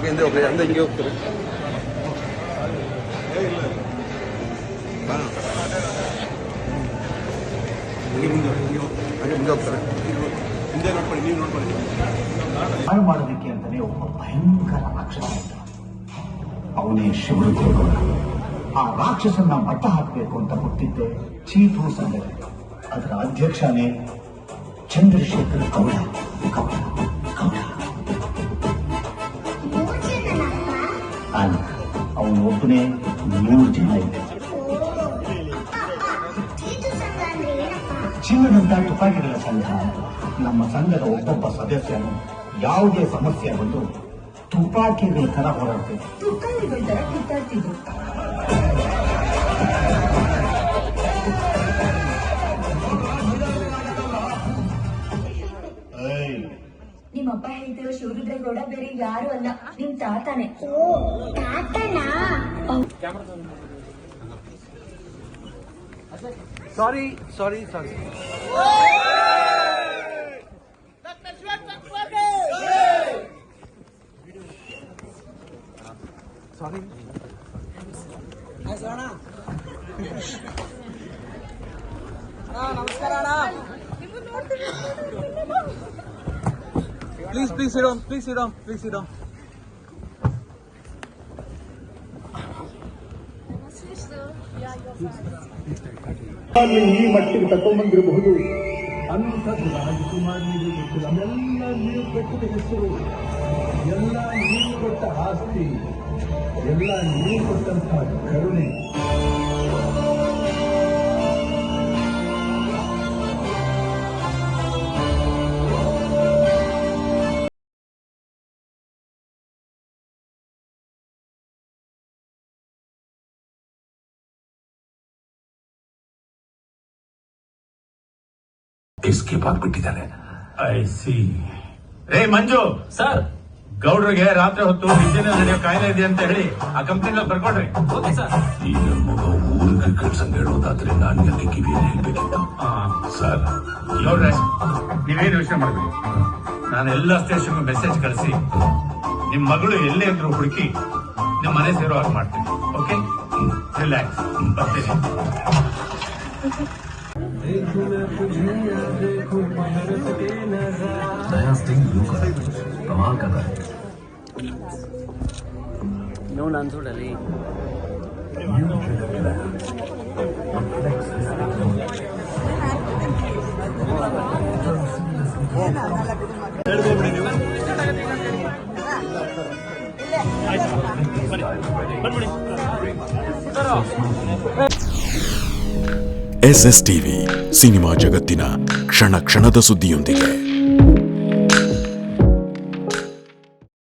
ಹಿಂದೆ ಹೋಗ್ರಿ, ಅಂದ್ರೆ ಹಿಂಗೆ ಹೋಗ್ತಾರೆ. ಮುಂದೆ ಹೋಗ್ತಾರೆ. ಹಿಂದೆ ನೋಡ್ಕೊಳ್ಳಿ, ನೀವು ನೋಡ್ಕೊಳ್ಳಿ. ಹಾಳು ಮಾಡೋದಕ್ಕೆ ಅಂತಾನೆ ಒಬ್ಬ ಭಯಂಕರ ರಾಕ್ಷಸ ಇದ್ದ. ಅವನೇ ಶಿವರುದ್ರಗೌಡ. ಆ ರಾಕ್ಷಸನ್ನ ಮಟ್ಟ ಹಾಕಬೇಕು ಅಂತ ಹುಟ್ಟಿದ್ದೆ ಚೀಫು ಸಂಘ. ಅದರ ಅಧ್ಯಕ್ಷನೇ ಚಂದ್ರಶೇಖರ್ ಗೌಡ. ಅಲ್ಲ, ಅವನು ಒಬ್ಬನೇ 3 ಜನ ಇದ್ದ. ಚಿನ್ನದಂತ ತುಪಾಕಿಗಳ ಸಂಘ. ನಮ್ಮ ಸಂಘದ ಒಬ್ಬೊಬ್ಬ ಸದಸ್ಯನು ಯಾವುದೇ ಸಮಸ್ಯೆ ಬಂದು ತುಪಾಕಿಗಳ ತರ ಹೊರಡ್ತೇವೆ. ತುಪಾಕಿಗಳ ತರ ಕಿತ್ತಾಡ್ತಿದ್ರು. ನಿಮ್ಮಪ್ಪ ಹೇಳ್ತಿರೋ ಶಿವರುದ್ರಗೌಡ ಬೇರೆ ಯಾರು ಅಲ್ಲ, ನಿಮ್ ತಾತನೇ. ಸಾರಿ. ಸಾರಿ ನಮಸ್ಕಾರ ಅಣ್ಣ. Please sit down. Please sit down. ಈ ಮಟ್ಟಿಗೆ ತಗೊಂಡ್ಬಂದಿರಬಹುದು. ಅಂಥದ್ದು ರಾಜಕುಮಾರಿಗೆ ಗೊತ್ತಿಲ್ಲ. ಎಲ್ಲ ನೀವು ಕೊಟ್ಟಿದ ಹೆಸರು, ಎಲ್ಲ ನೀವು ಕೊಟ್ಟ ಆಸ್ತಿ, ಎಲ್ಲ ನೀವು ಕೊಟ್ಟಂತಹ ಕರುಣೆ. ಎಸ್ಕೇಪ್ ಆಗ್ಬಿಟ್ಟಿದ್ದಾನೆ. I see. ರೇ ಮಂಜು ಸರ್, ಗೌಡ್ರಿಗೆ ರಾತ್ರಿ ಹೊತ್ತು ನಿದ್ದೆನೇ ನಡೆಯೋ ಕಾಯಿಲೆ ಇದೆ ಅಂತ ಹೇಳಿ ಆ ಕಂಪ್ನಿನಲ್ಲಿ ಬರ್ಕೊಡ್ರಿ. Okay sir. ಈ ನನ್ನ ಮಗ ಊರಿಗೆ ಕಳ್ಸಂಗ್ ಹೇಳೋದಾದ್ರೆ ನಾನು ಯಾಕೆ ಕಿವಿಯಲ್ಲಿ ಹೇಳ್ಬೇಕಿತ್ತು? ಸರ್, ಗೌಡ್ರೆ ನೀವೇನು ಯೋಚನೆ ಮಾಡ್ಬೇಡಿ. ನಾನು ಎಲ್ಲ ಸ್ಟೇಷನ್ ಮೆಸೇಜ್ ಕಳಿಸಿ ನಿಮ್ ಮಗಳು ಎಲ್ಲೇ ಅಂದ್ರೂ ಹುಡುಕಿ ನಿಮ್ ಮನೆ ಸೇರೋ ಹಾಗೆ ಮಾಡ್ತೀನಿ. Okay, relax. ಬರ್ತೀನಿ. नया स्टिंग ब्लू कलर, कमाल का है. No answer Delhi. SSTV cinema ಜಗತ್ತಿನ ಕ್ಷಣ ಕ್ಷಣದ ಸುದ್ದಿಯೊಂದಿಗೆ.